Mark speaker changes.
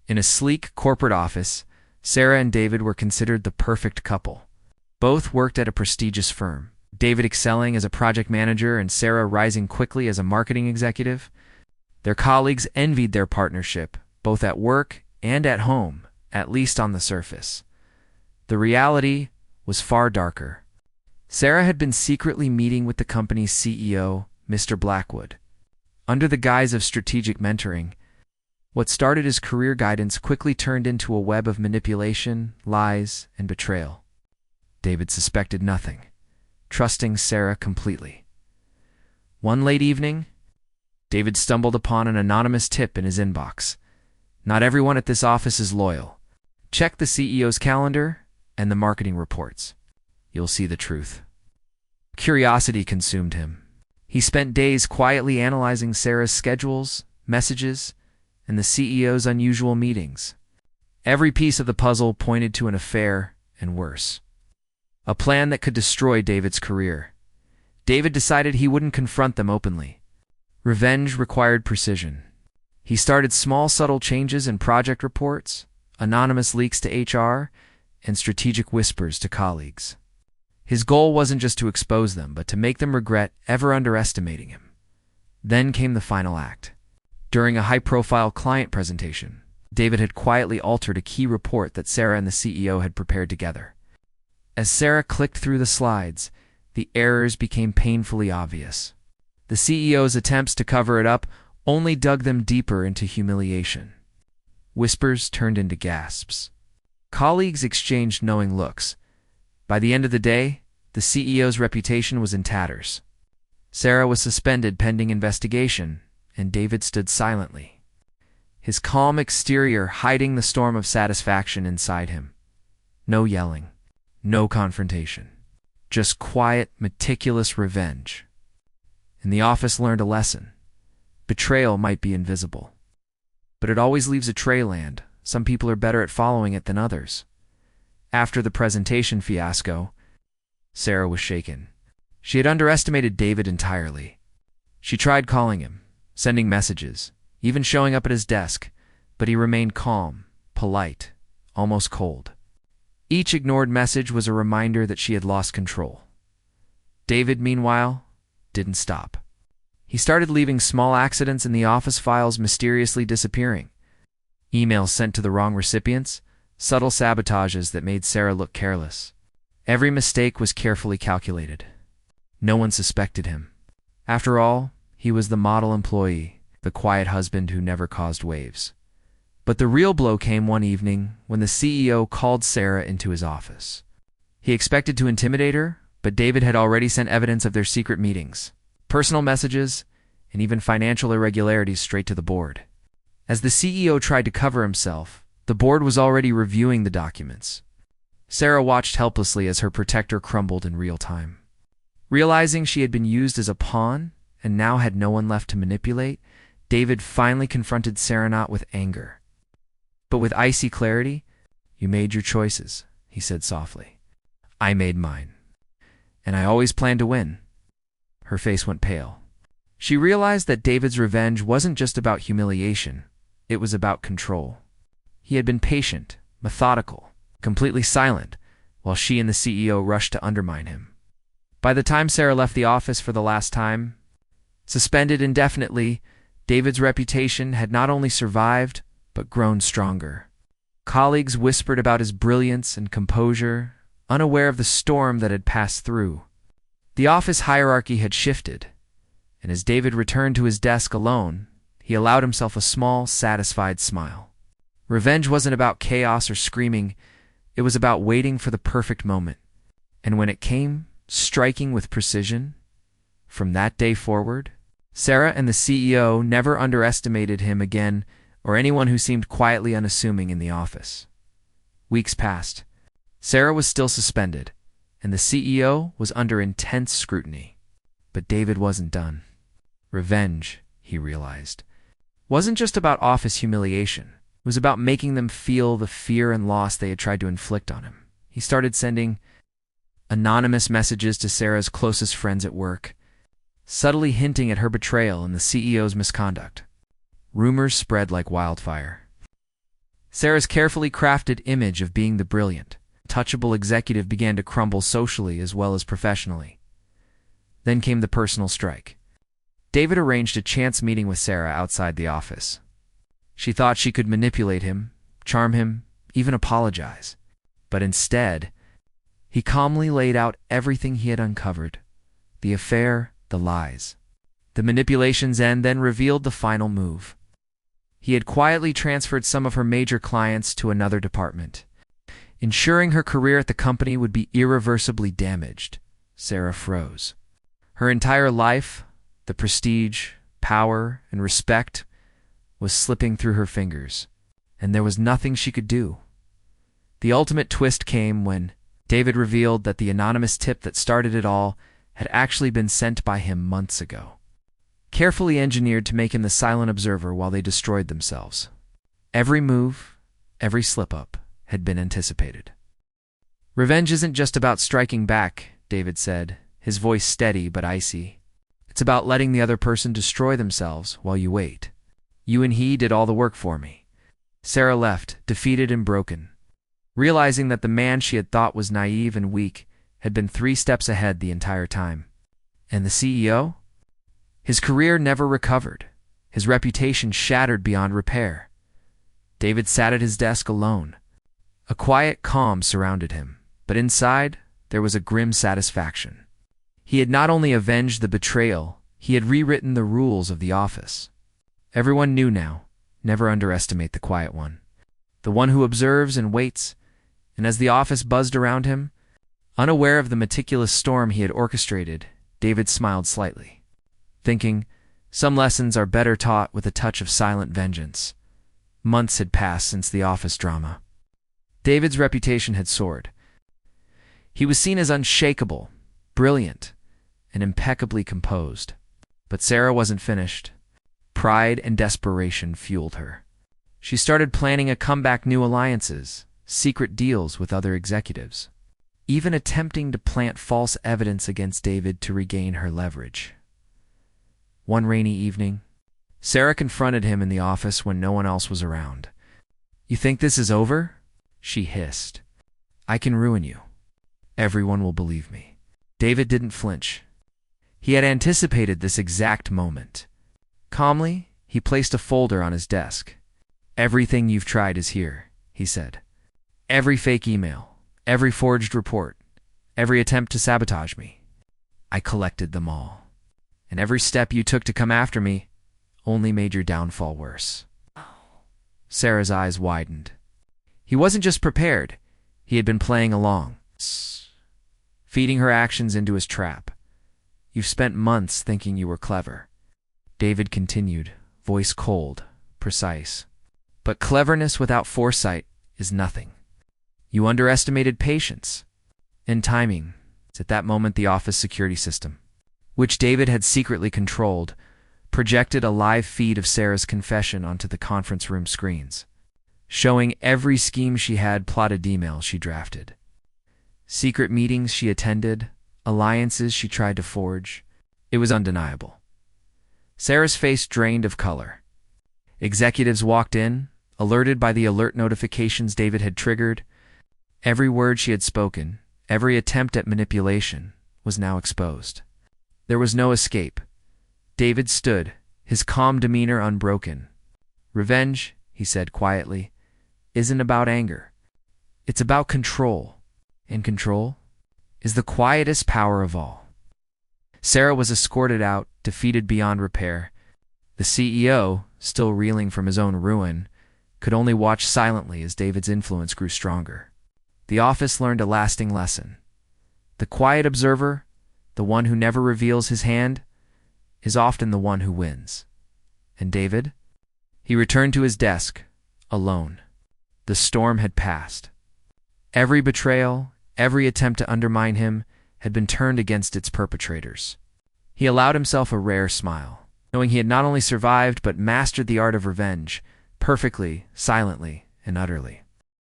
Speaker 1: In a sleek corporate office, Sarah and David were considered the perfect couple. Both worked at a prestigious firm, David excelling as a project manager and Sarah rising quickly as a marketing executive. Their colleagues envied their partnership, both at work and at home, at least on the surface. The reality was far darker. Sarah had been secretly meeting with the company's CEO, Mr. Blackwood. Under the guise of strategic mentoring, what started as career guidance quickly turned into a web of manipulation, lies, and betrayal. David suspected nothing, trusting Sarah completely. One late evening, David stumbled upon an anonymous tip in his inbox. "Not everyone at this office is loyal. Check the CEO's calendar and the marketing reports. You'll see the truth." Curiosity consumed him. He spent days quietly analyzing Sarah's schedules, messages, and the CEO's unusual meetings. Every piece of the puzzle pointed to an affair, and worse. A plan that could destroy David's career. David decided he wouldn't confront them openly. Revenge required precision. He started small, subtle changes in project reports, anonymous leaks to HR, and strategic whispers to colleagues. His goal wasn't just to expose them, but to make them regret ever underestimating him. Then came the final act. During a high-profile client presentation, David had quietly altered a key report that Sarah and the CEO had prepared together. As Sarah clicked through the slides, the errors became painfully obvious. The CEO's attempts to cover it up only dug them deeper into humiliation. Whispers turned into gasps. Colleagues exchanged knowing looks. By the end of the day, the CEO's reputation was in tatters. Sarah was suspended pending investigation, and David stood silently, his calm exterior hiding the storm of satisfaction inside him. No yelling, no confrontation, just quiet, meticulous revenge. And the office learned a lesson. Betrayal might be invisible, but it always leaves a trail, and some people are better at following it than others. After the presentation fiasco, Sarah was shaken. She had underestimated David entirely. She tried calling him, sending messages, even showing up at his desk, but he remained calm, polite, almost cold. Each ignored message was a reminder that she had lost control. David, meanwhile, didn't stop. He started leaving small accidents in the office files mysteriously disappearing. Emails sent to the wrong recipients, subtle sabotages that made Sarah look careless. Every mistake was carefully calculated. No one suspected him. After all, he was the model employee, the quiet husband who never caused waves. But the real blow came one evening when the CEO called Sarah into his office. He expected to intimidate her, but David had already sent evidence of their secret meetings, personal messages, and even financial irregularities straight to the board. As the CEO tried to cover himself, the board was already reviewing the documents. Sarah watched helplessly as her protector crumbled in real time. Realizing she had been used as a pawn and now had no one left to manipulate, David finally confronted Sarah with anger. But with icy clarity, "You made your choices," he said softly. "I made mine. And I always planned to win." Her face went pale. She realized that David's revenge wasn't just about humiliation, it was about control. He had been patient, methodical, completely silent, while she and the CEO rushed to undermine him. By the time Sarah left the office for the last time, suspended indefinitely, David's reputation had not only survived, but grown stronger. Colleagues whispered about his brilliance and composure, unaware of the storm that had passed through. The office hierarchy had shifted, and as David returned to his desk alone, he allowed himself a small, satisfied smile. Revenge wasn't about chaos or screaming, it was about waiting for the perfect moment. And when it came, striking with precision. From that day forward, Sarah and the CEO never underestimated him again or anyone who seemed quietly unassuming in the office. Weeks passed. Sarah was still suspended, and the CEO was under intense scrutiny. But David wasn't done. Revenge, he realized, wasn't just about office humiliation. It was about making them feel the fear and loss they had tried to inflict on him. He started sending anonymous messages to Sarah's closest friends at work, subtly hinting at her betrayal and the CEO's misconduct. Rumors spread like wildfire. Sarah's carefully crafted image of being the brilliant, touchable executive began to crumble socially as well as professionally. Then came the personal strike. David arranged a chance meeting with Sarah outside the office. She thought she could manipulate him, charm him, even apologize. But instead, he calmly laid out everything he had uncovered: the affair, the lies, the manipulations, and then revealed the final move. He had quietly transferred some of her major clients to another department, ensuring her career at the company would be irreversibly damaged. Sarah froze. Her entire life, the prestige, power, and respect, was slipping through her fingers, and there was nothing she could do. The ultimate twist came when David revealed that the anonymous tip that started it all had actually been sent by him months ago, carefully engineered to make him the silent observer while they destroyed themselves. Every move, every slip-up, had been anticipated. "Revenge isn't just about striking back," David said, his voice steady but icy. "It's about letting the other person destroy themselves while you wait. You and he did all the work for me." Sarah left, defeated and broken, realizing that the man she had thought was naive and weak had been 3 steps ahead the entire time. And the CEO? His career never recovered, his reputation shattered beyond repair. David sat at his desk alone. A quiet calm surrounded him, but inside there was a grim satisfaction. He had not only avenged the betrayal, he had rewritten the rules of the office. Everyone knew now: never underestimate the quiet one, the one who observes and waits. And as the office buzzed around him, unaware of the meticulous storm he had orchestrated, David smiled slightly, thinking, some lessons are better taught with a touch of silent vengeance. Months had passed since the office drama. David's reputation had soared. He was seen as unshakable, brilliant, and impeccably composed. But Sarah wasn't finished. Pride and desperation fueled her. She started planning a comeback, new alliances, secret deals with other executives, even attempting to plant false evidence against David to regain her leverage. One rainy evening, Sarah confronted him in the office when no one else was around. "You think this is over?" she hissed. "I can ruin you. Everyone will believe me." David didn't flinch. He had anticipated this exact moment. Calmly, he placed a folder on his desk. "Everything you've tried is here," he said. "Every fake email, every forged report, every attempt to sabotage me. I collected them all. And every step you took to come after me only made your downfall worse." Sarah's eyes widened. He wasn't just prepared, he had been playing along, feeding her actions into his trap. "You've spent months thinking you were clever," David continued, voice cold, precise. "But cleverness without foresight is nothing. You underestimated patience and timing." At that moment, the office security system, which David had secretly controlled, projected a live feed of Sarah's confession onto the conference room screens, showing every scheme she had plotted, emails she drafted, secret meetings she attended, alliances she tried to forge. It was undeniable. Sarah's face drained of color. Executives walked in, alerted by the alert notifications David had triggered. Every word she had spoken, every attempt at manipulation, was now exposed. There was no escape. David stood, his calm demeanor unbroken. "Revenge," he said quietly, "isn't about anger. It's about control. And control is the quietest power of all." Sarah was escorted out, defeated beyond repair. The CEO, still reeling from his own ruin, could only watch silently as David's influence grew stronger. The office learned a lasting lesson. The quiet observer, the one who never reveals his hand, is often the one who wins. And David? He returned to his desk, alone. The storm had passed. Every betrayal, every attempt to undermine him, had been turned against its perpetrators. He allowed himself a rare smile, knowing he had not only survived but mastered the art of revenge, perfectly, silently, and utterly.